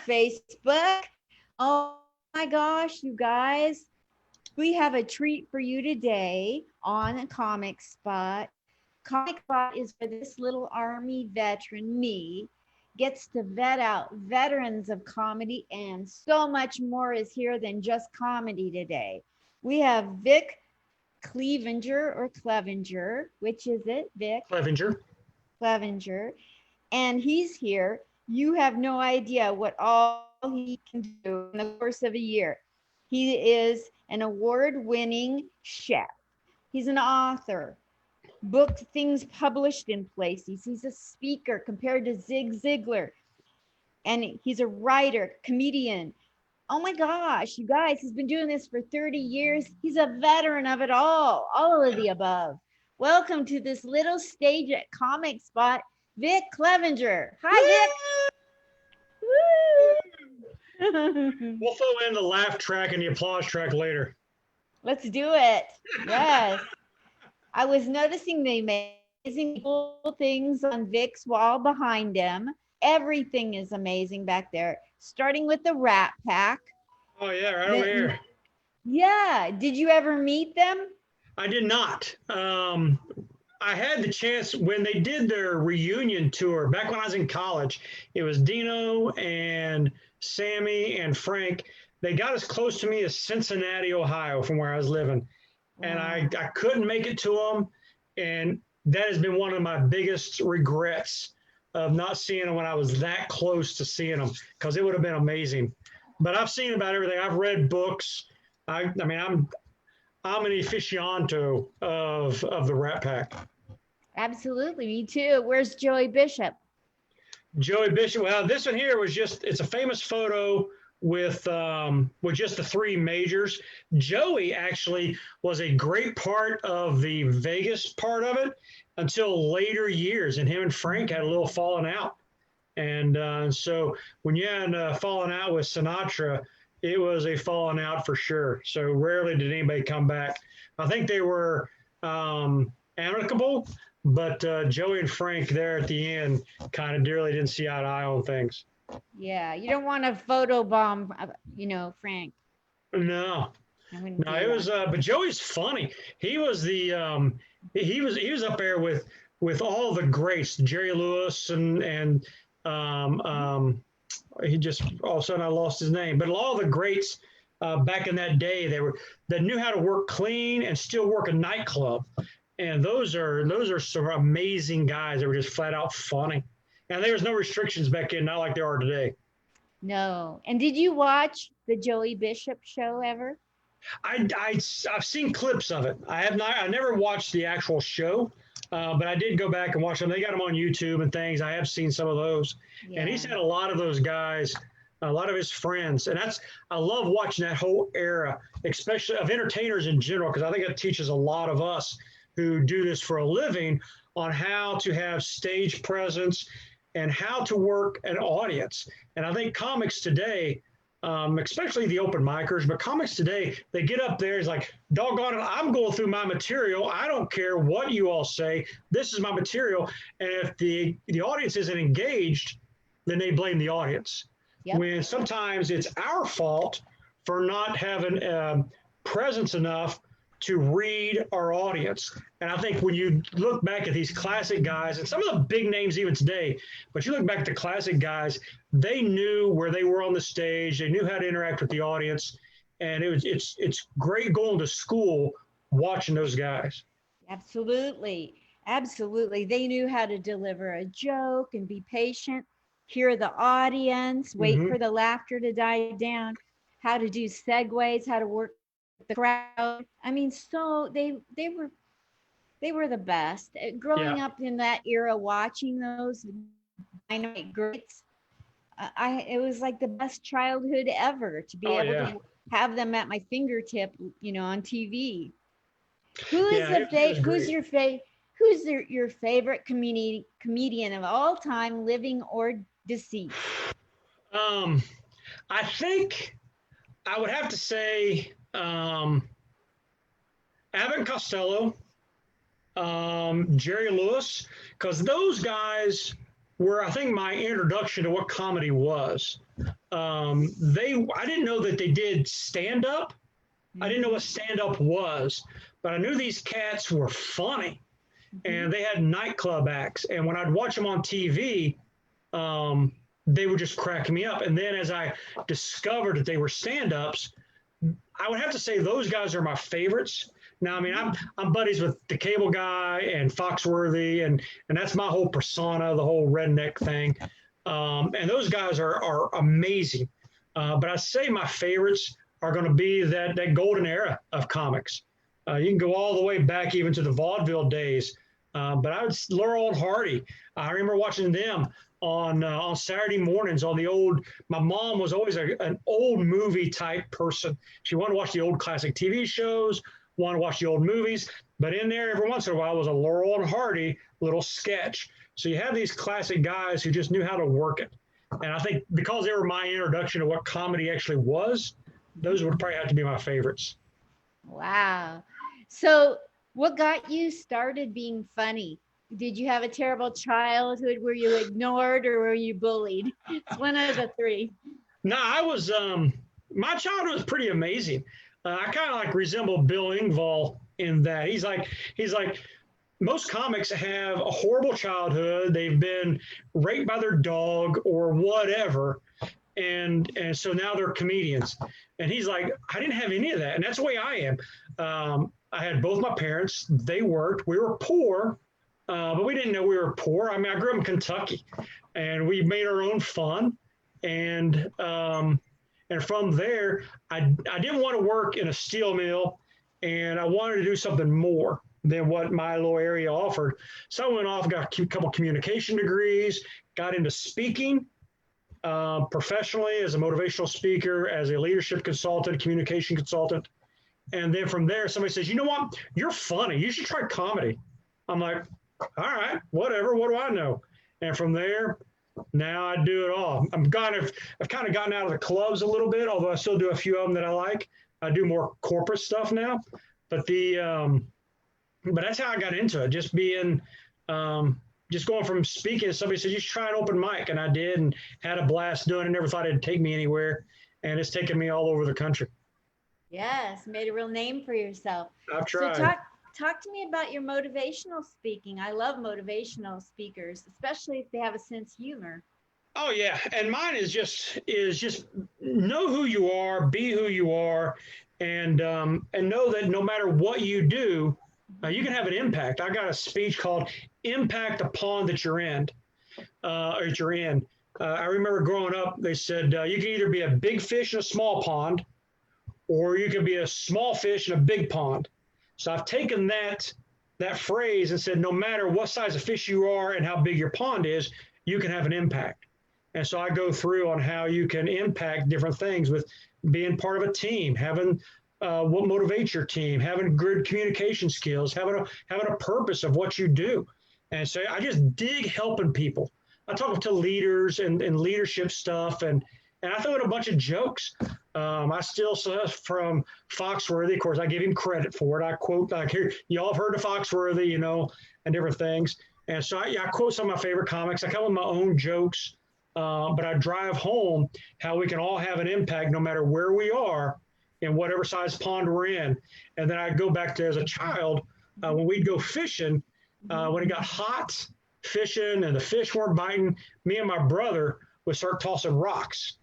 Facebook. Oh my gosh, you guys. We have a treat for you today on Comic Spot. Comic Spot is where this little Army veteran, me, gets to vet out veterans of comedy, and so much more is here than just comedy today. We have Vic Clevenger or Clevenger. Which is it, Vic? Clevenger. Clevenger. And he's here. You have no idea what all he can do in the course of a year. He is an award-winning chef. He's an author, book things published in places. He's a speaker compared to Zig Ziglar. And he's a writer, comedian. Oh my gosh, you guys, he's been doing this for 30 years. He's a veteran of it all of the above. Welcome to this little stage at Comic Spot, Vic Clevenger. Hi, Vic. We'll throw in the laugh track and the applause track later. Let's do it. Yes. I was noticing the amazing cool things on Vic's wall behind him. Everything is amazing back there, starting with the Rat Pack. Oh, yeah, right over here. Yeah. Did you ever meet them? I did not. I had the chance when they did their reunion tour back when I was in college. It was Dino and Sammy and Frank. They got as close to me as Cincinnati, Ohio, from where I was living. And I couldn't make it to them. And that has been one of my biggest regrets of not seeing them when I was that close to seeing them, because it would have been amazing. But I've seen about everything. I've read books. I'm an aficionado of the Rat Pack. Absolutely, me too. Where's Joey Bishop? Joey Bishop. Well, this one here was it's a famous photo with just the three majors. Joey actually was a great part of the Vegas part of it until later years, and him and Frank had a little falling out. And so when you had fallen out with Sinatra, it was a falling out for sure. So rarely did anybody come back. I think they were amicable, but Joey and Frank there at the end kind of really didn't see eye to eye on things. Yeah, you don't want to photobomb, Frank. No, it was. But Joey's funny. He was the he was up there with all the greats, Jerry Lewis and he just all of a sudden I lost his name, but all the greats back in that day that knew how to work clean and still work a nightclub, and those are some amazing guys that were just flat out funny. And there was no restrictions back then, not like there are today. No. And did you watch the Joey Bishop show ever? I've seen clips of it. I have not. I never watched the actual show, but I did go back and watch them. They got them on YouTube and things. I have seen some of those. Yeah. And he's had a lot of those guys, a lot of his friends. And I love watching that whole era, especially of entertainers in general, because I think it teaches a lot of us who do this for a living on how to have stage presence and how to work an audience. And I think comics today, especially the open micers, but comics today, they get up there, it's like, doggone it, I'm going through my material. I don't care what you all say. This is my material. And if the audience isn't engaged, then they blame the audience. Yep. When sometimes it's our fault for not having presence enough to read our audience. And I think when you look back at these classic guys, and some of the big names even today, but you look back at the classic guys, they knew where they were on the stage. They knew how to interact with the audience. And it's great going to school watching those guys. Absolutely. Absolutely. They knew how to deliver a joke and be patient, hear the audience, wait for the laughter to die down, how to do segues, how to work the crowd. I mean, so they were the best. Growing up in that era, watching those dynamite greats, it was like the best childhood ever to be able to have them at my fingertip, on TV. Who's your favorite comedian of all time, living or deceased? I think I would have to say Abbott and Costello, Jerry Lewis, because those guys were, I think, my introduction to what comedy was. I didn't know that they did stand up. I didn't know what stand up was, but I knew these cats were funny, and they had nightclub acts. And when I'd watch them on TV, they would just crack me up. And then as I discovered that they were stand ups, I would have to say those guys are my favorites. Now, I mean, I'm buddies with the Cable Guy and Foxworthy, and that's my whole persona, the whole redneck thing. And those guys are amazing. But I say my favorites are going to be that golden era of comics. You can go all the way back even to the vaudeville days. But I would Laurel and Hardy. I remember watching them on Saturday mornings on the old. My mom was always an old movie type person. She wanted to watch the old classic TV shows, wanted to watch the old movies. But in there every once in a while was a Laurel and Hardy little sketch. So you have these classic guys who just knew how to work it. And I think because they were my introduction to what comedy actually was, those would probably have to be my favorites. Wow. So what got you started being funny? Did you have a terrible childhood? Were you ignored or were you bullied? It's one of the three. No, I was, my childhood was pretty amazing. I kind of like resemble Bill Engvall in that. He's like, most comics have a horrible childhood. They've been raped by their dog or whatever. And so now they're comedians. And he's like, I didn't have any of that. And that's the way I am. I had both my parents. They worked. We were poor, but we didn't know we were poor. I mean, I grew up in Kentucky, and we made our own fun. And from there, I didn't want to work in a steel mill, and I wanted to do something more than what my little area offered. So I went off, got a couple communication degrees, got into speaking professionally as a motivational speaker, as a leadership consultant, communication consultant. And then from there, somebody says, you know what? You're funny. You should try comedy. I'm like, all right, whatever. What do I know? And from there, now I do it all. I've kind of gotten out of the clubs a little bit, although I still do a few of them that I like. I do more corporate stuff now. But but that's how I got into it. Just being, just going from speaking, somebody said, you should try an open mic. And I did, and had a blast doing it. Never thought it'd take me anywhere. And it's taken me all over the country. Yes, made a real name for yourself. I've tried. So talk to me about your motivational speaking. I love motivational speakers, especially if they have a sense of humor. Oh yeah, and mine is just know who you are, be who you are, and know that no matter what you do, you can have an impact. I got a speech called "Impact the Pond that you're in." I remember growing up, they said you can either be a big fish in a small pond, or you can be a small fish in a big pond. So I've taken that phrase and said, no matter what size of fish you are and how big your pond is, you can have an impact. And so I go through on how you can impact different things with being part of a team, having what motivates your team, having good communication skills, having a purpose of what you do. And so I just dig helping people. I talk to leaders and leadership stuff, and I throw in a bunch of jokes. I still from Foxworthy. Of course, I give him credit for it. I quote, like, here, y'all have heard of Foxworthy, you know, and different things. And so I quote some of my favorite comics. I come with my own jokes, but I drive home how we can all have an impact no matter where we are in whatever size pond we're in. And then I go back to as a child, when we'd go fishing, when it got hot fishing and the fish weren't biting, me and my brother would start tossing rocks.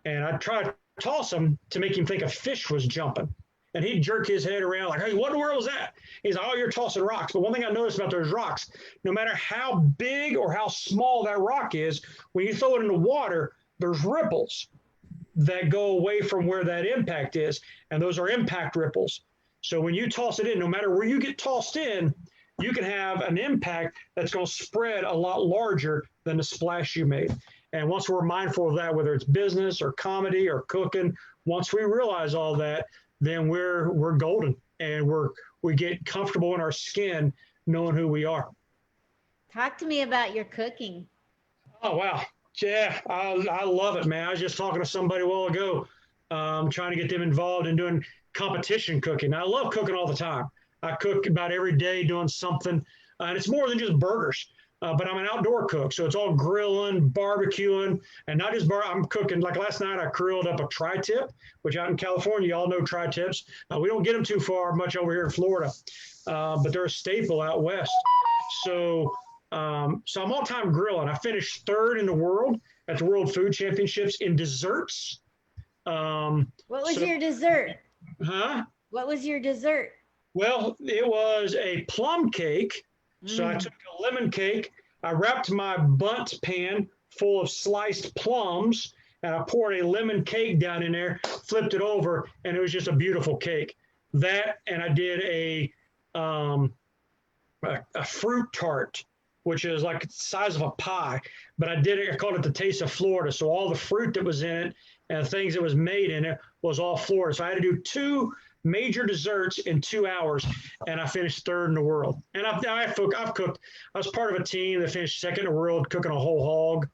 And I'd try to toss him to make him think a fish was jumping. And he'd jerk his head around like, hey, what in the world was that? He's like, oh, you're tossing rocks. But one thing I noticed about those rocks, no matter how big or how small that rock is, when you throw it in the water, there's ripples that go away from where that impact is. And those are impact ripples. So when you toss it in, no matter where you get tossed in, you can have an impact that's going to spread a lot larger than the splash you made. And once we're mindful of that, whether it's business or comedy or cooking, once we realize all that, then we're golden, and we get comfortable in our skin knowing who we are. Talk to me about your cooking. Oh, wow. Yeah, I love it, man. I was just talking to somebody a while ago, trying to get them involved in doing competition cooking. I love cooking all the time. I cook about every day doing something, and it's more than just burgers. but I'm an outdoor cook. So it's all grilling, barbecuing, and not just I'm cooking. Like last night, I grilled up a tri-tip, which out in California, you all know tri-tips. We don't get them too far much over here in Florida, but they're a staple out west. So, so I'm all-time grilling. I finished third in the world at the World Food Championships in desserts. What was your dessert? Huh? What was your dessert? Well, it was a plum cake. So I took a lemon cake. I wrapped my bundt pan full of sliced plums, and I poured a lemon cake down in there, flipped it over, and it was just a beautiful cake. That, and I did a fruit tart, which is like the size of a pie. But I called it the Taste of Florida. So all the fruit that was in it and the things that was made in it was all Florida. So I had to do 2 major desserts in 2 hours, and I finished third in the world. And I've cooked. I was part of a team that finished second in the world, cooking a whole hog.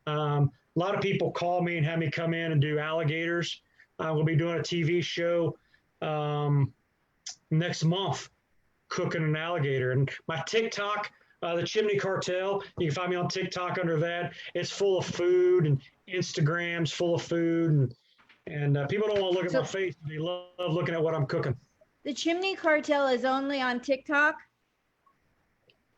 A lot of people call me and have me come in and do alligators. We'll be doing a TV show next month, cooking an alligator. And my TikTok, the Chimney Cartel, you can find me on TikTok under that. It's full of food, and Instagram's full of food, and people don't want to look at my face. They love looking at what I'm cooking. The Chimney Cartel is only on TikTok?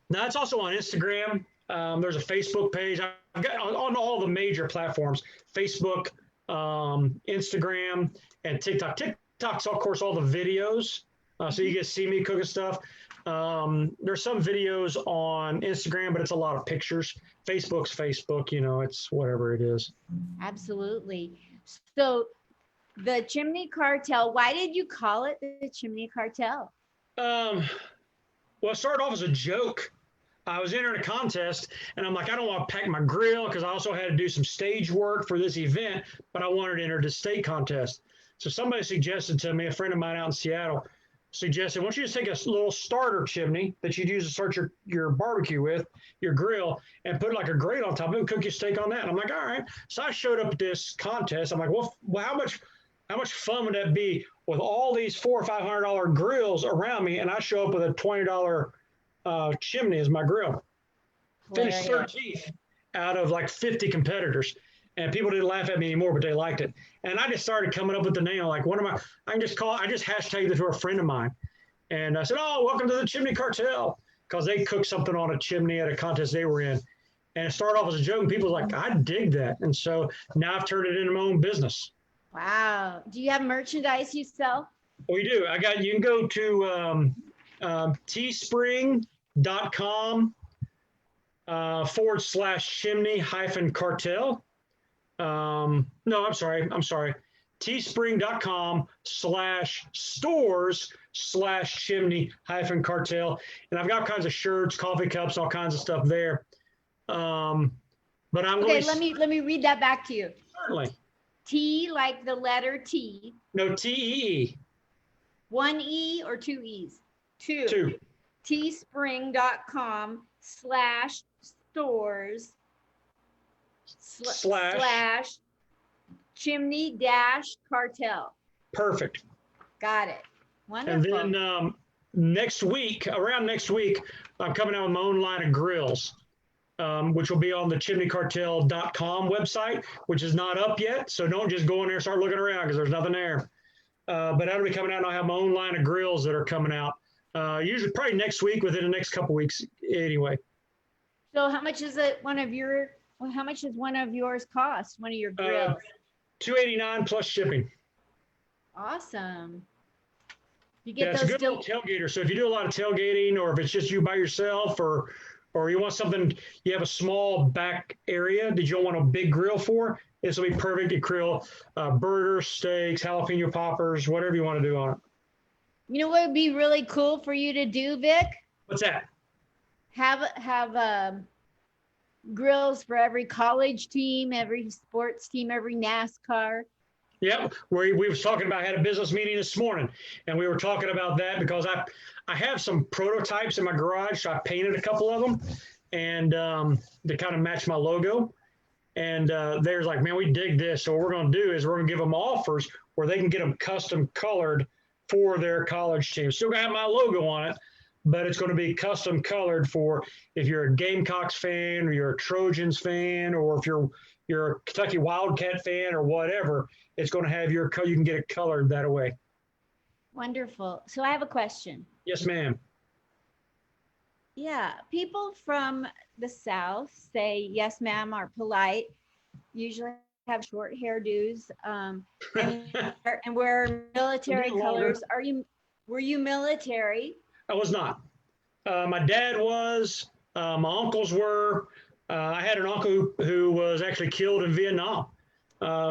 No, it's also on Instagram. There's a Facebook page. I've got on all the major platforms, Facebook, Instagram, and TikTok. TikTok's, of course, all the videos. So you get to see me cooking stuff. There's some videos on Instagram, but it's a lot of pictures. Facebook's Facebook, it's whatever it is. Absolutely. So the Chimney Cartel, why did you call it the Chimney Cartel? Well, it started off as a joke. I was entering a contest, and I'm like, I don't want to pack my grill because I also had to do some stage work for this event, but I wanted to enter the state contest. So somebody suggested to me, a friend of mine out in Seattle, suggested, why don't you just take a little starter chimney that you'd use to start your barbecue with, your grill, and put like a grate on top of it and cook your steak on that. And I'm like, all right. So I showed up at this contest. I'm like, well, how much fun would that be with all these $400 or $500 grills around me, and I show up with a $20 chimney as my grill? Finished 13th out of like 50 competitors. And people didn't laugh at me anymore, but they liked it. And I just started coming up with the name. Like, I just hashtagged it to a friend of mine. And I said, oh, welcome to the Chimney Cartel, because they cooked something on a chimney at a contest they were in. And it started off as a joke, and people were like, I dig that. And so now I've turned it into my own business. Wow. Do you have merchandise you sell? We do. You can go to teespring.com /chimney-cartel. No, I'm sorry. teespring.com/stores/chimney-cartel. And I've got all kinds of shirts, coffee cups, all kinds of stuff there. But I'm okay. Let me read that back to you. Certainly. T like the letter T. No, TEE. 1 E or 2 E's? 2. 2. teespring.com/stores slash chimney-cartel. Perfect. Got it. Wonderful. And then around next week, I'm coming out with my own line of grills, which will be on the chimneycartel.com website, which is not up yet. So don't just go in there and start looking around because there's nothing there. But that'll be coming out, and I'll have my own line of grills that are coming out. Usually probably next week, within the next couple weeks anyway. So how much is one of yours cost? One of your grills? $289 plus shipping. Awesome. You get those. It's a good little tailgater. So if you do a lot of tailgating, or if it's just you by yourself, or you want something, you have a small back area that you don't want a big grill for, this will be perfect to grill burgers, steaks, jalapeno poppers, whatever you want to do on it. You know what would be really cool for you to do, Vic? What's that? Have grills for every college team, every sports team, every NASCAR. Yep, we was talking about, had a business meeting this morning, and we were talking about that because I have some prototypes in my garage, so I painted a couple of them, and to kind of match my logo. And they're like, man, we dig this. So what we're going to do is we're going to give them offers where they can get them custom colored for their college team. Still going to have my logo on it, but it's going to be custom colored for if you're a Gamecocks fan or you're a Trojans fan or if you're a Kentucky Wildcat fan or whatever. It's going to have your color. You can get it colored that way. Wonderful. So I have a question. Yes, ma'am. Yeah, people from the South say yes, ma'am, are polite. Usually have short hairdos, and wear military colors. Were you military? I was not. My dad was. My uncles were. I had an uncle who was actually killed in Vietnam.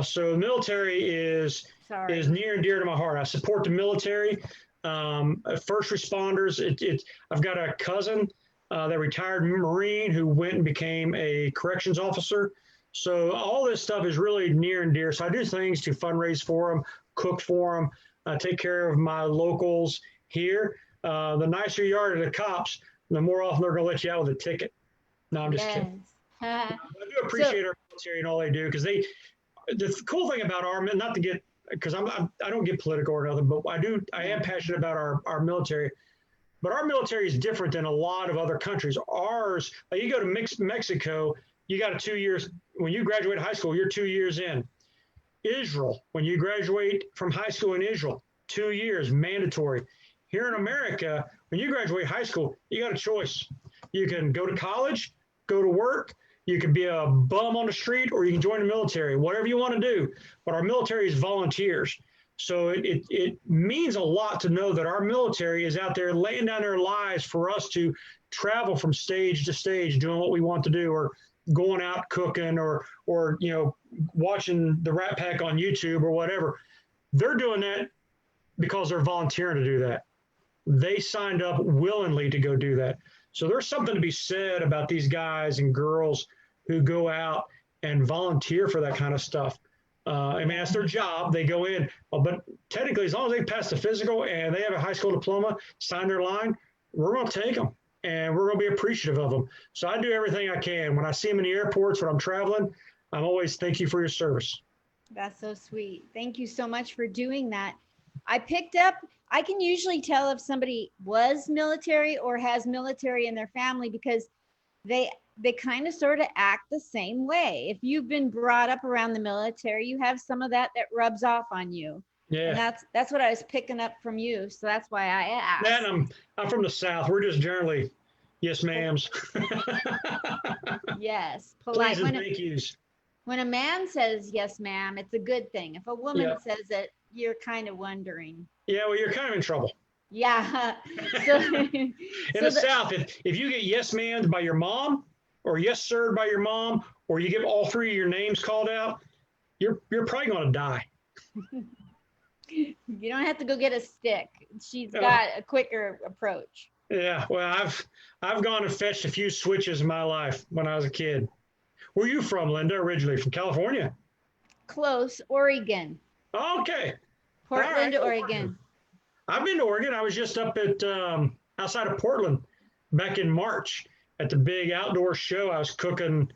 So military is near and dear to my heart. I support the military. First responders. I've got a cousin that retired Marine who went and became a corrections officer. So all this stuff is really near and dear. So I do things to fundraise for them, cook for them, take care of my locals here. The nicer you are to the cops, the more often they're going to let you out with a ticket. No, I'm just kidding. I do appreciate our military and all they do because the cool thing about not to get, because I don't get political or nothing, but I am passionate about our military. But our military is different than a lot of other countries. Ours, like you go to Mexico, you got 2 years. When you graduate high school, you're 2 years in. Israel, when you graduate from high school in Israel, 2 years, mandatory. Here in America, when you graduate high school, you got a choice. You can go to college, go to work, you can be a bum on the street, or you can join the military, whatever you want to do. But our military is volunteers. So it means a lot to know that our military is out there laying down their lives for us to travel from stage to stage, doing what we want to do, or going out cooking, or watching the Rat Pack on YouTube or whatever. They're doing that because they're volunteering to do that. They signed up willingly to go do that. So there's something to be said about these guys and girls who go out and volunteer for that kind of stuff. That's their job. They go in, but technically, as long as they pass the physical and they have a high school diploma, sign their line, we're going to take them and we're going to be appreciative of them. So I do everything I can. When I see them in the airports, when I'm traveling, I'm always thank you for your service. That's so sweet. Thank you so much for doing that. I can usually tell if somebody was military or has military in their family because they kind of sort of act the same way. If you've been brought up around the military, you have some of that rubs off on you. Yeah. And that's what I was picking up from you. So that's why I asked. And I'm from the South. We're just generally yes, ma'ams. Yes. Polite. Please and thank yous. When a man says yes, ma'am, it's a good thing. If a woman says it, you're kind of wondering. Yeah, well, you're kind of in trouble. Yeah. In the South, if you get yes, ma'am by your mom, or yes, sir by your mom, or you get all three of your names called out, you're probably going to die. You don't have to go get a stick. She's got a quicker approach. Yeah, well, I've gone and fetched a few switches in my life when I was a kid. Where are you from, Linda? Originally from California? Close, Oregon. Okay. Portland, Oregon. I've been to Oregon. I was just up at outside of Portland back in March at the big outdoor show. I was going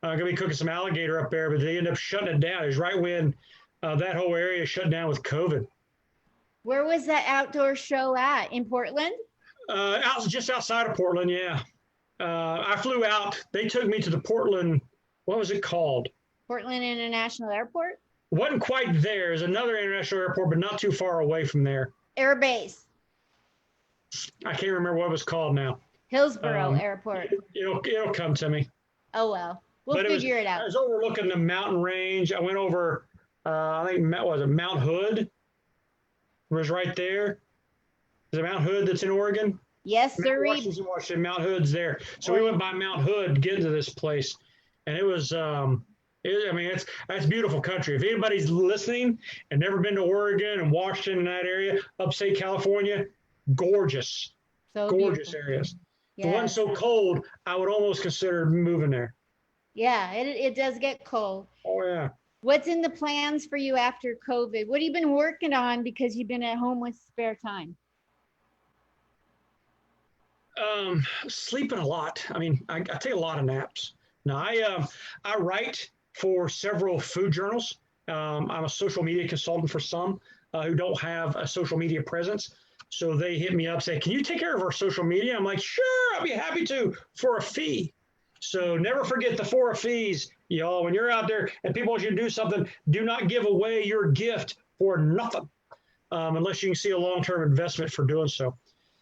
to be cooking some alligator up there, but they ended up shutting it down. It was right when that whole area shut down with COVID. Where was that outdoor show at? In Portland? Just outside of Portland, yeah. I flew out. They took me to the Portland, what was it called? Portland International Airport? It wasn't quite there. There's another international airport, but not too far away from there. Air Base. I can't remember what it was called now. Hillsborough Airport. It'll come to me. Oh, well. We'll figure it out. I was overlooking the mountain range. I went over, I think, Mount Hood? It was right there. Is it Mount Hood that's in Oregon? Yes, sir. Washington, Mount Hood's there. So we went by Mount Hood to get to this place. And it was, that's beautiful country. If anybody's listening and never been to Oregon and Washington in that area, upstate California, gorgeous. So gorgeous beautiful. Areas. Yes. If it wasn't so cold, I would almost consider moving there. Yeah, it does get cold. Oh, yeah. What's in the plans for you after COVID? What have you been working on because you've been at home with spare time? Sleeping a lot. I mean, I take a lot of naps. Now, I write for several food journals. I'm a social media consultant for some who don't have a social media presence. So they hit me up, say, can you take care of our social media? I'm like, sure, I'll be happy to for a fee. So never forget the for a fees, y'all. When you're out there and people want you to do something, do not give away your gift for nothing, unless you can see a long-term investment for doing so.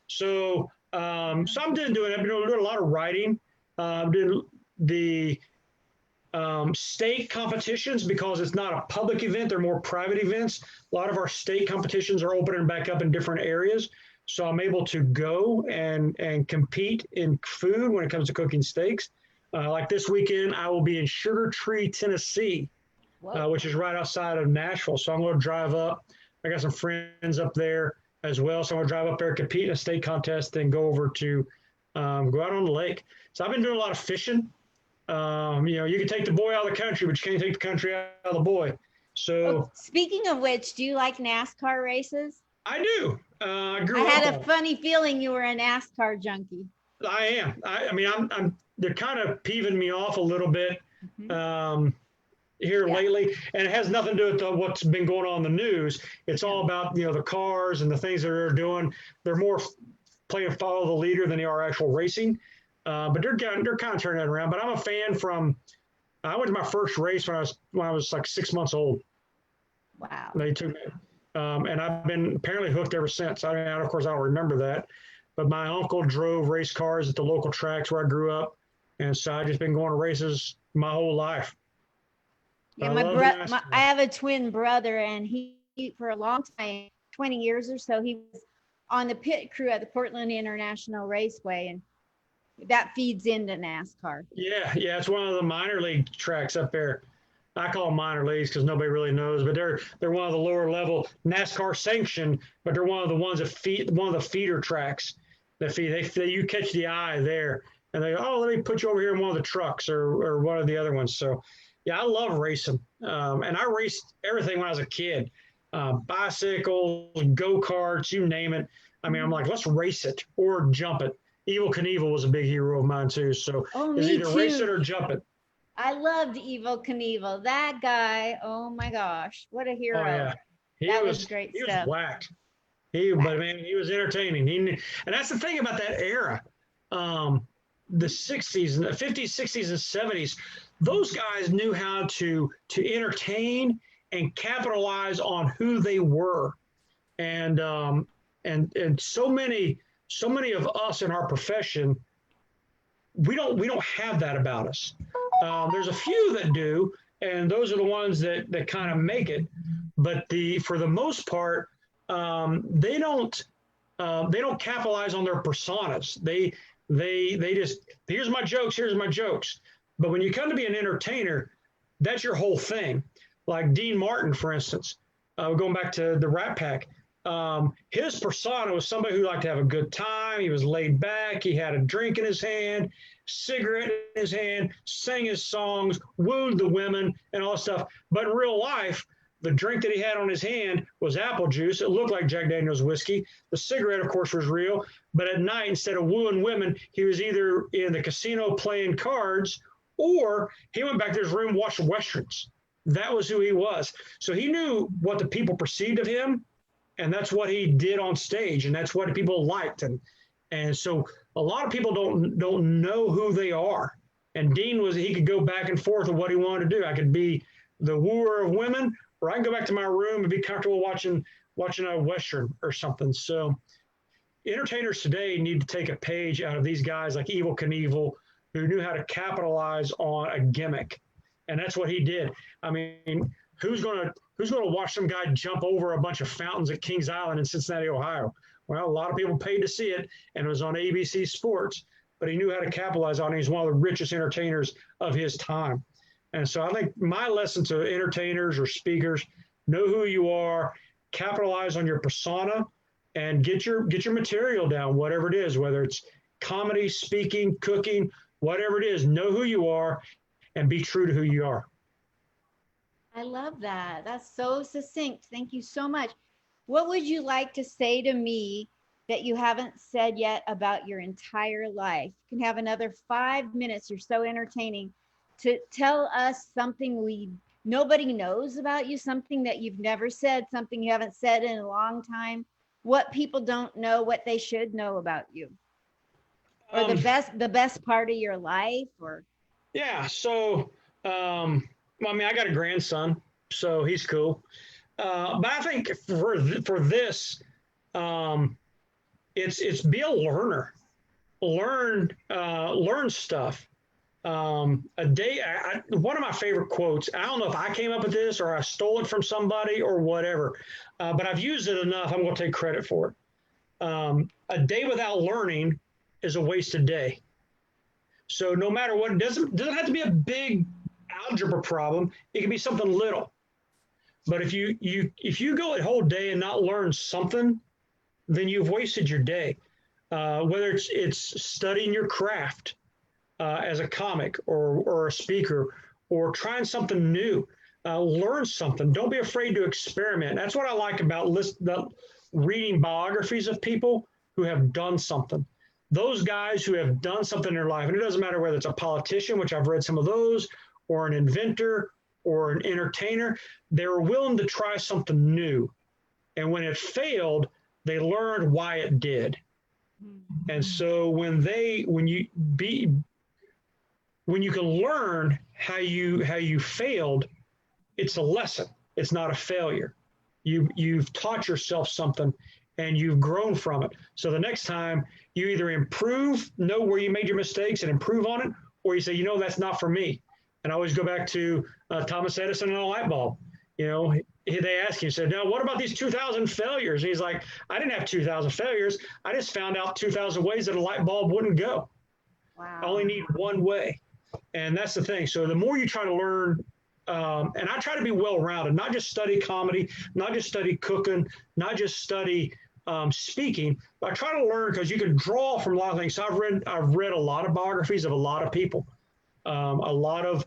So I've been doing a lot of writing. Doing the state competitions, because it's not a public event, they're more private events. A lot of our state competitions are opening back up in different areas. So I'm able to go and compete in food when it comes to cooking steaks. Like this weekend, I will be in Sugar Tree, Tennessee, which is right outside of Nashville. So I'm going to drive up. I got some friends up there as well. So I'm going to drive up there, compete in a state contest, then go over to go out on the lake. So I've been doing a lot of fishing. You can take the boy out of the country, but you can't take the country out of the boy. So, speaking of which, do you like NASCAR races? I do. I had a funny feeling you were a NASCAR junkie. I am. I'm. They're kind of peeving me off a little bit here lately, and it has nothing to do with what's been going on in the news. It's all about the cars and the things that they're doing. They're more playing follow the leader than they are actual racing. But they're kind of turning that around. But I'm a fan I went to my first race when I was like 6 months old. Wow. They took me, and I've been apparently hooked ever since. Of course, I don't remember that, but my uncle drove race cars at the local tracks where I grew up, and so I've just been going to races my whole life. Yeah, I have a twin brother, and he for a long time, 20 years or so, he was on the pit crew at the Portland International Raceway, and that feeds into NASCAR. Yeah, it's one of the minor league tracks up there. I call them minor leagues because nobody really knows, but they're one of the lower level NASCAR sanctioned, but they're one of the ones that feed one of the feeder tracks that feed. You catch the eye there, and they go, oh, let me put you over here in one of the trucks or one of the other ones. So, yeah, I love racing, and I raced everything when I was a kid, bicycles, go karts, you name it. I'm like, let's race it or jump it. Evel Knievel was a big hero of mine too. So it's either race it or jump it. I loved Evel Knievel. That guy, oh my gosh, what a hero! Oh yeah, that was great he stuff. Was whacked. But man, he was entertaining. And that's the thing about that era, the '60s, and the '50s, '60s, and '70s. Those guys knew how to entertain and capitalize on who they were, and so many of us in our profession, we don't have that about us. There's a few that do, and those are the ones that kind of make it. But for the most part, they don't capitalize on their personas. They just, here's my jokes. But when you come to be an entertainer, that's your whole thing. Like Dean Martin, for instance, going back to the Rat Pack. His persona was somebody who liked to have a good time. He was laid back. He had a drink in his hand, cigarette in his hand, sang his songs, wooed the women and all that stuff. But in real life, the drink that he had on his hand was apple juice. It looked like Jack Daniel's whiskey. The cigarette, of course, was real. But at night, instead of wooing women, he was either in the casino playing cards, or he went back to his room and watched Westerns. That was who he was. So he knew what the people perceived of him, and that's what he did on stage, and that's what people liked. And so a lot of people don't know who they are. And Dean he could go back and forth with what he wanted to do. I could be the wooer of women, or I can go back to my room and be comfortable watching a Western or something. So entertainers today need to take a page out of these guys like Evel Knievel, who knew how to capitalize on a gimmick. And that's what he did. Who's going to watch some guy jump over a bunch of fountains at Kings Island in Cincinnati, Ohio? Well, a lot of people paid to see it, and it was on ABC Sports, but he knew how to capitalize on it. He's one of the richest entertainers of his time. And so I think my lesson to entertainers or speakers, know who you are, capitalize on your persona, and get your material down, whatever it is, whether it's comedy, speaking, cooking, whatever it is, know who you are and be true to who you are. I love that. That's so succinct. Thank you so much. What would you like to say to me that you haven't said yet about your entire life? You can have another 5 minutes. You're so entertaining to tell us something nobody knows about you, something that you've never said, something you haven't said in a long time. what people don't know, what they should know about you, or Um, the best part of your life, or yeah. So, well, I mean, I got a grandson, so he's cool. But I think for this, um, it's be a learner, learn stuff. A day, one of my favorite quotes. I don't know if I came up with this or I stole it from somebody or whatever, but I've used it enough. I'm going to take credit for it. A day without learning is a wasted day. So no matter what, it doesn't have to be a big algebra problem. It can be something little. But if you go a whole day and not learn something, then you've wasted your day. Whether it's studying your craft as a comic or a speaker, or trying something new, learn something. Don't be afraid to experiment. That's what I like about reading biographies of people who have done something. Those guys who have done something in their life, and it doesn't matter whether it's a politician, which I've read some of those, or an inventor, or an entertainer, they were willing to try something new. And when it failed, they learned why it did. And so when you can learn how you failed, it's a lesson. It's not a failure. You've taught yourself something and you've grown from it. So the next time you either know where you made your mistakes and improve on it, or you say, that's not for me. And I always go back to Thomas Edison and a light bulb. They asked him, said, now what about these 2,000 failures? And he's like, I didn't have 2,000 failures. I just found out 2,000 ways that a light bulb wouldn't go. wow. I only need one way. And that's the thing. So the more you try to learn, and I try to be well-rounded, not just study comedy, not just study cooking, not just study speaking, but I try to learn because you can draw from a lot of things. So I've read a lot of biographies of a lot of people, a lot of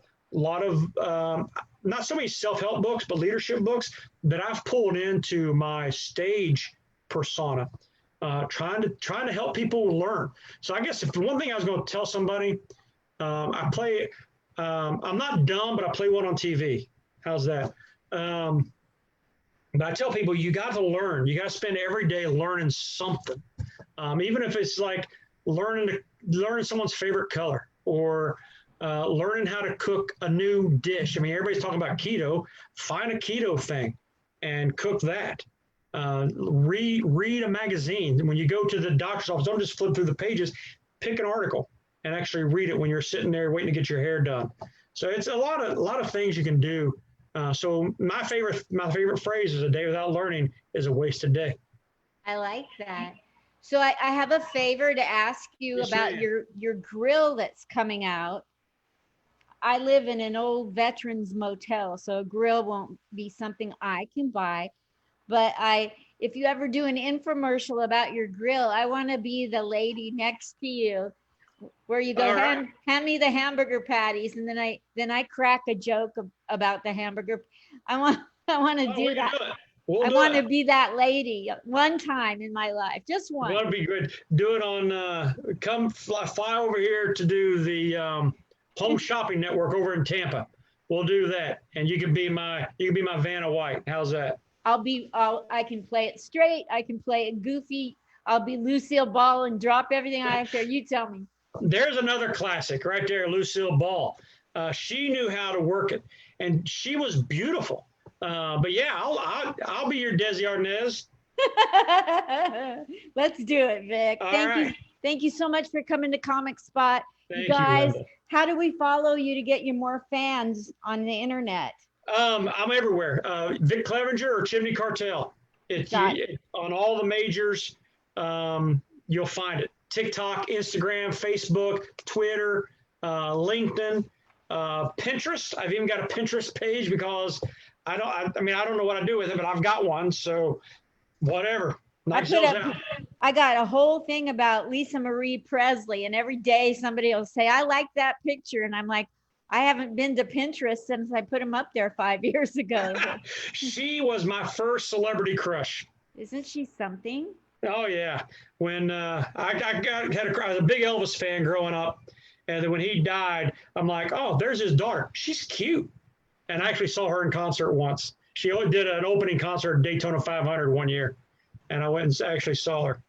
not so many self-help books, but leadership books that I've pulled into my stage persona, trying to help people learn. So I guess if the one thing I was going to tell somebody, I play. I'm not dumb, but I play one on TV. How's that? But I tell people you got to learn. You got to spend every day learning something, even if it's like learning someone's favorite color, or learning how to cook a new dish. I mean, everybody's talking about keto. Find a keto thing and cook that. Read a magazine. When you go to the doctor's office, don't just flip through the pages. Pick an article and actually read it when you're sitting there waiting to get your hair done. So it's a lot of things you can do. So my favorite phrase is, a day without learning is a wasted day. I like that. So I have a favor to ask you about your grill that's coming out. I live in an old veterans motel, so a grill won't be something I can buy. But if you ever do an infomercial about your grill, I want to be the lady next to you, where you go, hand me the hamburger patties, and then I crack a joke about the hamburger. I want to do that. I want to be that lady one time in my life, just one. That'd be good. Do it on. Come fly over here to do the Home Shopping Network over in Tampa. We'll do that, and you can be my Vanna White. How's that? I can play it straight. I can play it goofy. I'll be Lucille Ball and drop everything I have there. You tell me. There's another classic right there, Lucille Ball. She knew how to work it, and she was beautiful. But yeah, I'll be your Desi Arnaz. Let's do it, Vic. Thank you so much for coming to Comic Spot. Thank you guys, you, how do we follow you to get you more fans on the internet? I'm everywhere. Vic Clevenger or Chimney Cartel. On all the majors, you'll find it. TikTok, Instagram, Facebook, Twitter, LinkedIn, Pinterest. I've even got a Pinterest page because I don't know what I do with it, but I've got one. So whatever. I got a whole thing about Lisa Marie Presley, and every day somebody will say, I like that picture. And I'm like, I haven't been to Pinterest since I put them up there 5 years ago. She was my first celebrity crush. Isn't she something? Oh yeah. When I was a big Elvis fan growing up, and then when he died, I'm like, oh, there's his daughter. She's cute. And I actually saw her in concert once. She did an opening concert at Daytona 500 one year. and I went and actually saw her.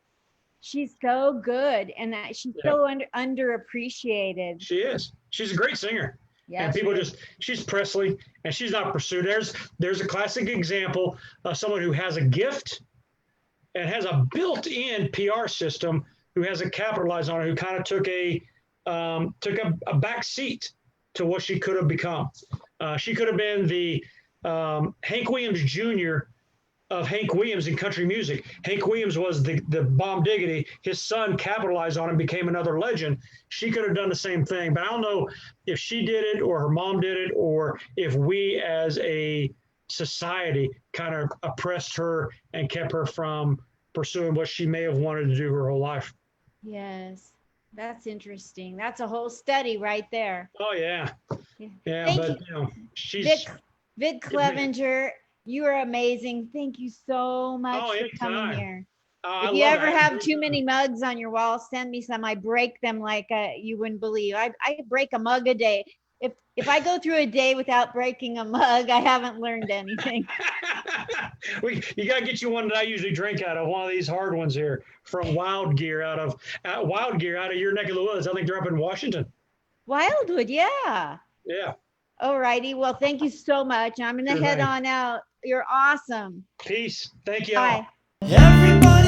She's so good, and that she's Yeah. so underappreciated. She is. She's a great singer. Yeah, And people she's Presley, and she's not pursued. There's a classic example of someone who has a gift and has a built-in PR system, who hasn't capitalized on it, who kind of took a back seat to what she could have become. She could have been the Hank Williams Jr. of Hank Williams in country music. Hank Williams was the bomb diggity. His son capitalized on it and became another legend. She could have done the same thing, but I don't know if she did it or her mom did it, or if we as a society kind of oppressed her and kept her from pursuing what she may have wanted to do her whole life. Yes, that's interesting. That's a whole study right there. Oh yeah, yeah. Thank But you. she's Vic Clevenger. You are amazing. Thank you so much for coming here. If you ever have too many mugs on your wall, send me some. I break them like you wouldn't believe. I break a mug a day. If I go through a day without breaking a mug, I haven't learned anything. You got to get you one that I usually drink out of, one of these hard ones here from Wild Gear out of your neck of the woods. I think they're up in Washington. Wildwood, yeah. Yeah. All righty. Well, thank you so much. I'm going to head on out. You're awesome. Peace. Thank you. Bye. Everybody